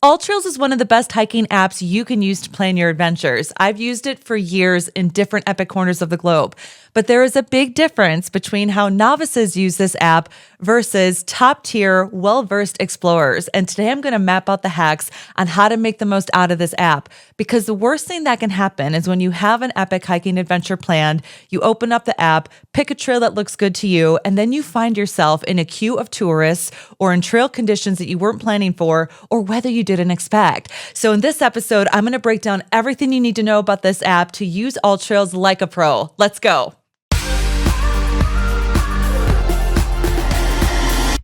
AllTrails is one of the best hiking apps you can use to plan your adventures. I've used it for years in different epic corners of the globe. But there is a big difference between how novices use this app versus top-tier, well-versed explorers. And today I'm going to map out the hacks on how to make the most out of this app. Because the worst thing that can happen is when you have an epic hiking adventure planned, you open up the app, pick a trail that looks good to you, and then you find yourself in a queue of tourists or in trail conditions that you weren't planning for or whether you didn't expect. So in this episode, I'm going to break down everything you need to know about this app to use AllTrails like a pro. Let's go.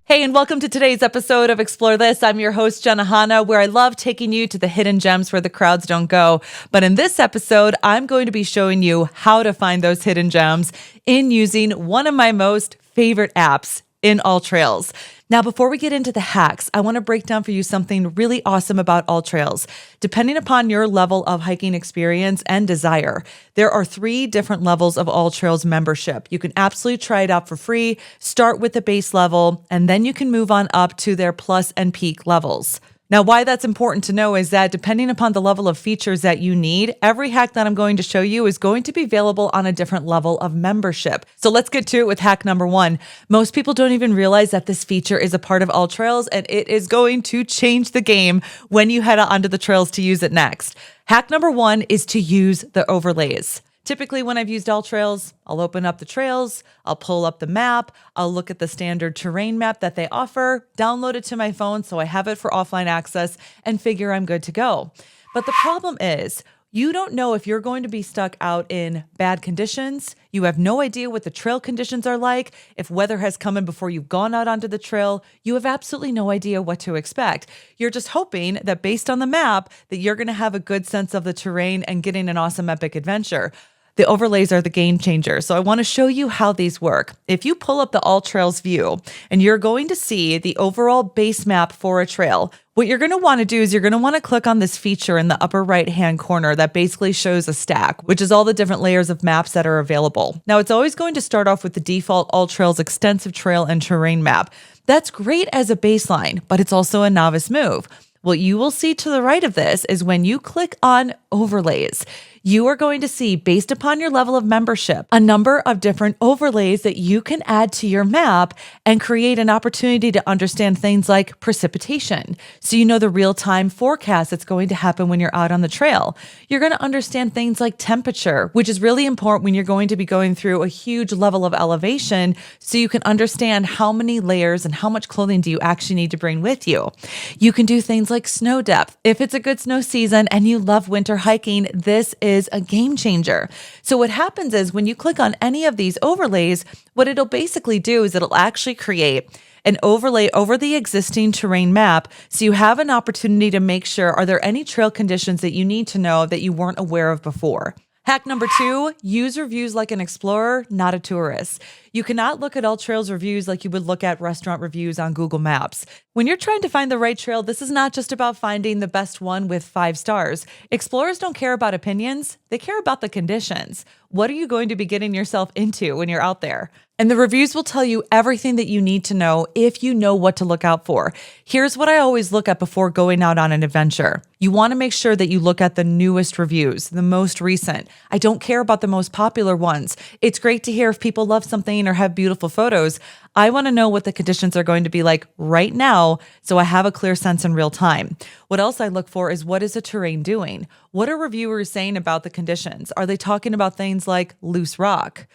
Hey, and welcome to today's episode of Explore This. I'm your host, Jen Ahana, where I love taking you to the hidden gems where the crowds don't go. But in this episode, I'm going to be showing you how to find those hidden gems in using one of my most favorite apps in AllTrails. Now, before we get into the hacks, I want to break down for you something really awesome about AllTrails. Depending upon your level of hiking experience and desire, there are 3 different levels of AllTrails membership. You can absolutely try it out for free, start with the base level, and then you can move on up to their plus and peak levels. Now, why that's important to know is that depending upon the level of features that you need, every hack that I'm going to show you is going to be available on a different level of membership. So let's get to it with hack number 1. Most people don't even realize that this feature is a part of AllTrails, and it is going to change the game when you head onto the trails to use it next. Hack number 1 is to use the overlays. Typically, when I've used AllTrails, I'll open up the trails, I'll pull up the map, I'll look at the standard terrain map that they offer, download it to my phone so I have it for offline access, and figure I'm good to go. But the problem is, you don't know if you're going to be stuck out in bad conditions. You have no idea what the trail conditions are like. If weather has come in before you've gone out onto the trail, you have absolutely no idea what to expect. You're just hoping that based on the map, that you're going to have a good sense of the terrain and getting an awesome epic adventure. The overlays are the game changer. So I want to show you how these work. If you pull up the AllTrails view and you're going to see the overall base map for a trail, what you're going to want to do is you're going to want to click on this feature in the upper right-hand corner that basically shows a stack, which is all the different layers of maps that are available. Now, it's always going to start off with the default AllTrails extensive trail and terrain map. That's great as a baseline, but it's also a novice move. What you will see to the right of this is when you click on overlays, you are going to see, based upon your level of membership, a number of different overlays that you can add to your map and create an opportunity to understand things like precipitation. So you know the real-time forecast that's going to happen when you're out on the trail. You're going to understand things like temperature, which is really important when you're going to be going through a huge level of elevation, so you can understand how many layers and how much clothing do you actually need to bring with you. You can do things like snow depth. If it's a good snow season and you love winter hiking, this is a game changer. So what happens is when you click on any of these overlays, what it'll basically do is it'll actually create an overlay over the existing terrain map. So you have an opportunity to make sure, are there any trail conditions that you need to know that you weren't aware of before? Hack number 2, use reviews like an explorer, not a tourist. You cannot look at AllTrails reviews like you would look at restaurant reviews on Google Maps. When you're trying to find the right trail, this is not just about finding the best one with 5 stars. Explorers don't care about opinions, they care about the conditions. What are you going to be getting yourself into when you're out there? And the reviews will tell you everything that you need to know if you know what to look out for. Here's what I always look at before going out on an adventure. You want to make sure that you look at the newest reviews, the most recent. I don't care about the most popular ones. It's great to hear if people love something or have beautiful photos. I want to know what the conditions are going to be like right now, so I have a clear sense in real time. What else I look for is, what is the terrain doing? What are reviewers saying about the conditions? Are they talking about things like loose rock,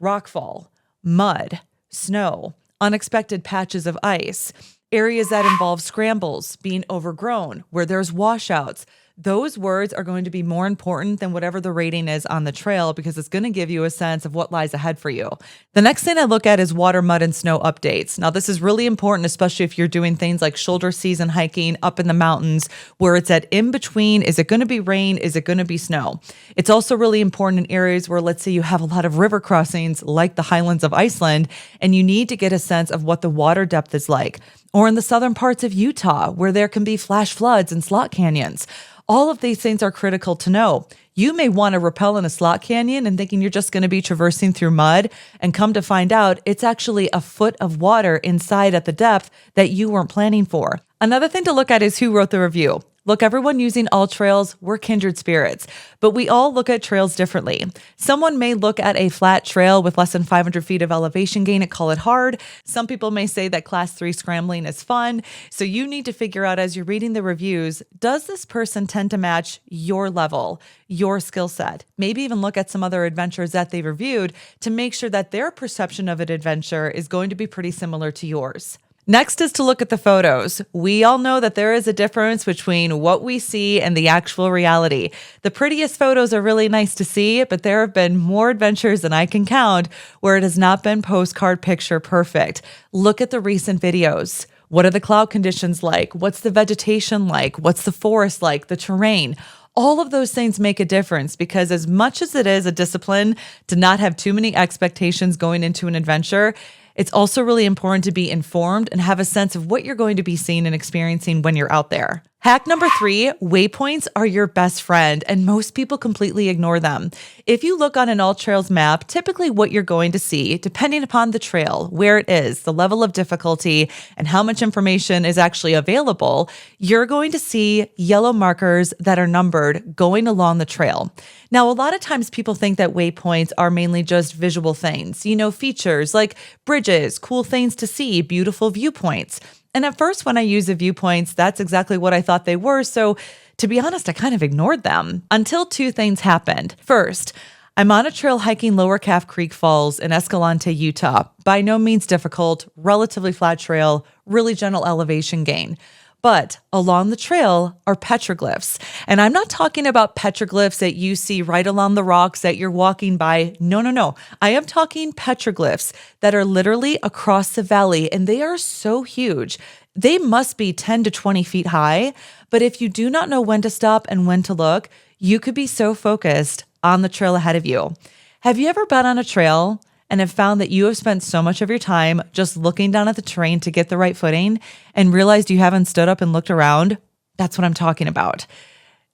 rockfall, mud, snow, unexpected patches of ice, areas that involve scrambles, being overgrown, where there's washouts? Those words are going to be more important than whatever the rating is on the trail, because it's going to give you a sense of what lies ahead for you. The next thing I look at is water, mud, and snow updates. Now, this is really important, especially if you're doing things like shoulder season hiking up in the mountains, where it's at in between. Is it going to be rain? Is it going to be snow? It's also really important in areas where, let's say, you have a lot of river crossings like the highlands of Iceland, and you need to get a sense of what the water depth is like. Or in the southern parts of Utah, where there can be flash floods and slot canyons. All of these things are critical to know. You may want to rappel in a slot canyon and thinking you're just going to be traversing through mud, and come to find out it's actually a foot of water inside at the depth that you weren't planning for. Another thing to look at is who wrote the review. Look, everyone using AllTrails, we're kindred spirits, but we all look at trails differently. Someone may look at a flat trail with less than 500 feet of elevation gain and call it hard. Some people may say that class 3 scrambling is fun. So you need to figure out as you're reading the reviews, does this person tend to match your level, your skill set? Maybe even look at some other adventures that they've reviewed to make sure that their perception of an adventure is going to be pretty similar to yours. Next is to look at the photos. We all know that there is a difference between what we see and the actual reality. The prettiest photos are really nice to see, but there have been more adventures than I can count where it has not been postcard picture perfect. Look at the recent videos. What are the cloud conditions like? What's the vegetation like? What's the forest like? The terrain? All of those things make a difference because as much as it is a discipline to not have too many expectations going into an adventure, it's also really important to be informed and have a sense of what you're going to be seeing and experiencing when you're out there. Hack number 3, waypoints are your best friend, and most people completely ignore them. If you look on an AllTrails map, typically what you're going to see, depending upon the trail, where it is, the level of difficulty, and how much information is actually available, you're going to see yellow markers that are numbered going along the trail. Now, a lot of times people think that waypoints are mainly just visual things, features like bridges, cool things to see, beautiful viewpoints. And at first, when I use the viewpoints, that's exactly what I thought they were. So to be honest, I kind of ignored them until 2 things happened. First, I'm on a trail hiking Lower Calf Creek Falls in Escalante, Utah. By no means difficult, relatively flat trail, really gentle elevation gain. But along the trail are petroglyphs. And I'm not talking about petroglyphs that you see right along the rocks that you're walking by. No. I am talking petroglyphs that are literally across the valley, and they are so huge. They must be 10 to 20 feet high. But if you do not know when to stop and when to look, you could be so focused on the trail ahead of you. Have you ever been on a trail and have found that you have spent so much of your time just looking down at the terrain to get the right footing and realized you haven't stood up and looked around? That's what I'm talking about.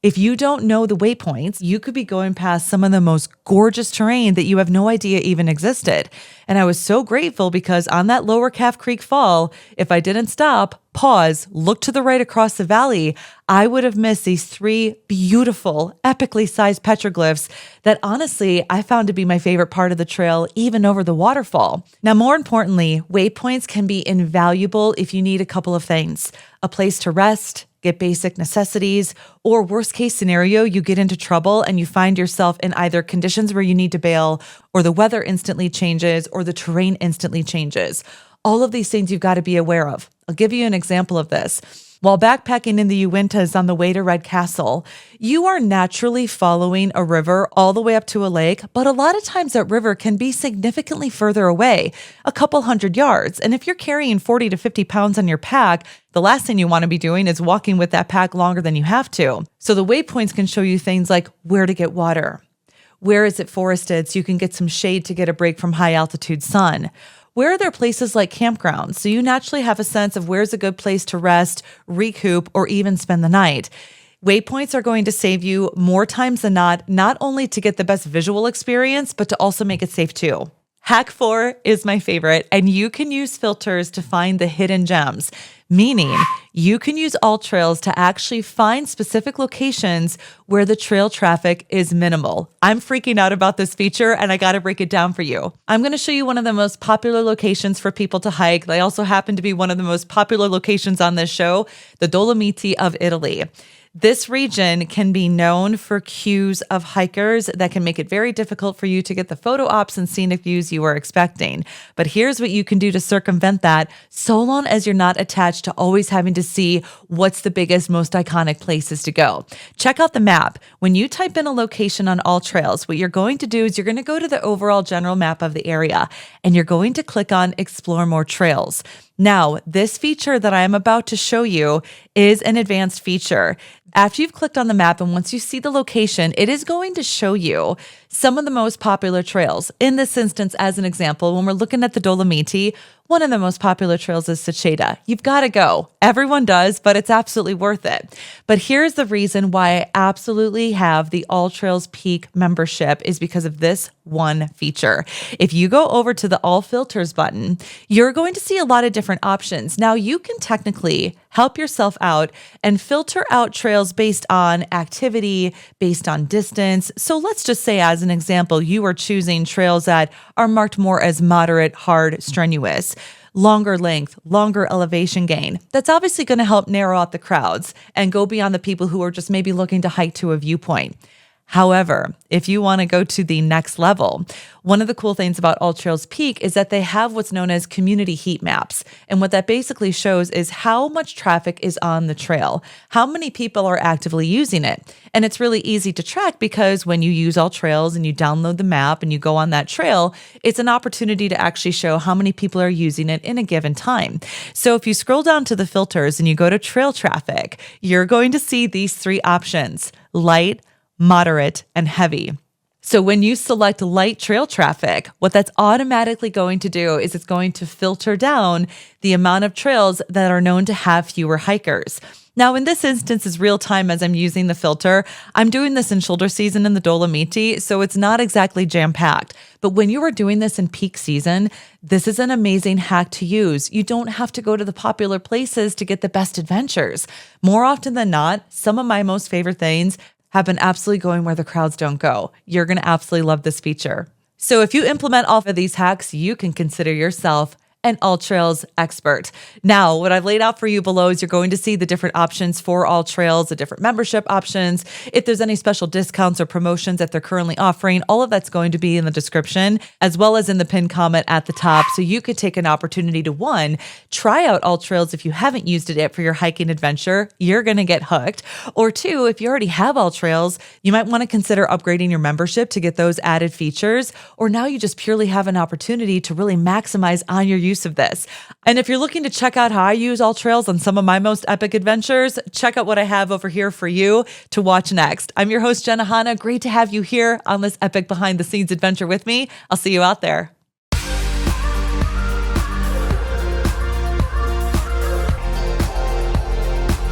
If you don't know the waypoints, you could be going past some of the most gorgeous terrain that you have no idea even existed. And I was so grateful because on that Lower Calf Creek fall, if I didn't stop, pause, look to the right across the valley, I would have missed these 3 beautiful, epically sized petroglyphs that honestly I found to be my favorite part of the trail, even over the waterfall. Now, more importantly, waypoints can be invaluable if you need a couple of things: a place to rest, get basic necessities, or worst case scenario, you get into trouble and you find yourself in either conditions where you need to bail, or the weather instantly changes, or the terrain instantly changes. All of these things you've got to be aware of. I'll give you an example of this. While backpacking in the Uintas on the way to Red Castle, you are naturally following a river all the way up to a lake, but a lot of times that river can be significantly further away, a couple hundred yards. And if you're carrying 40 to 50 pounds on your pack, the last thing you want to be doing is walking with that pack longer than you have to. So the waypoints can show you things like where to get water. Where is it forested so you can get some shade to get a break from high altitude sun? Where are there places like campgrounds so you naturally have a sense of where's a good place to rest, recoup, or even spend the night? Waypoints are going to save you more times than not only to get the best visual experience, but to also make it safe too. Hack 4 is my favorite, and you can use filters to find the hidden gems, meaning you can use AllTrails to actually find specific locations where the trail traffic is minimal. I'm freaking out about this feature, and I got to break it down for you. I'm going to show you one of the most popular locations for people to hike. They also happen to be one of the most popular locations on this show, the Dolomites of Italy. This region can be known for queues of hikers that can make it very difficult for you to get the photo ops and scenic views you were expecting. But here's what you can do to circumvent that, so long as you're not attached to always having to see what's the biggest, most iconic places to go. Check out the map. When you type in a location on AllTrails, what you're going to do is you're going to go to the overall general map of the area, and you're going to click on Explore More Trails. Now, this feature that I am about to show you is an advanced feature. After you've clicked on the map and once you see the location, it is going to show you some of the most popular trails. In this instance, as an example, when we're looking at the Dolomiti, one of the most popular trails is 𝗙𝗫𝗍. You've got to go. Everyone does, but it's absolutely worth it. But here's the reason why I absolutely have the AllTrails Peak membership is because of this one feature. If you go over to the All Filters button, you're going to see a lot of different options. Now, you can technically help yourself out and filter out trails based on activity, based on distance. So let's just say, as an example, you are choosing trails that are marked more as moderate, hard, strenuous, longer length, longer elevation gain. That's obviously going to help narrow out the crowds and go beyond the people who are just maybe looking to hike to a viewpoint. However, if you want to go to the next level, one of the cool things about AllTrails Peak is that they have what's known as community heat maps. And what that basically shows is how much traffic is on the trail, how many people are actively using it. And it's really easy to track because when you use AllTrails and you download the map and you go on that trail, it's an opportunity to actually show how many people are using it in a given time. So if you scroll down to the filters and you go to trail traffic, you're going to see these three options: light, moderate, and heavy. So when you select light trail traffic, what that's automatically going to do is it's going to filter down the amount of trails that are known to have fewer hikers. Now, in this instance, is real time as I'm using the filter. I'm doing this in shoulder season in the 𝗙𝗫𝗍𝗪, so it's not exactly jam-packed. But when you are doing this in peak season, this is an amazing hack to use. You don't have to go to the popular places to get the best adventures. More often than not, some of my most favorite things have been absolutely going where the crowds don't go. You're going to absolutely love this feature. So if you implement all of these hacks, you can consider yourself an AllTrails expert. Now, what I've laid out for you below is you're going to see the different options for AllTrails, the different membership options. If there's any special discounts or promotions that they're currently offering, all of that's going to be in the description, as well as in the pinned comment at the top. So you could take an opportunity to, one, try out AllTrails if you haven't used it yet for your hiking adventure. You're going to get hooked. Or two, if you already have AllTrails, you might want to consider upgrading your membership to get those added features. Or now you just purely have an opportunity to really maximize on your use of this. And if you're looking to check out how I use AllTrails on some of my most epic adventures, check out what I have over here for you to watch next. I'm your host, Jen Ahana. Great to have you here on this epic behind the scenes adventure with me. I'll see you out there.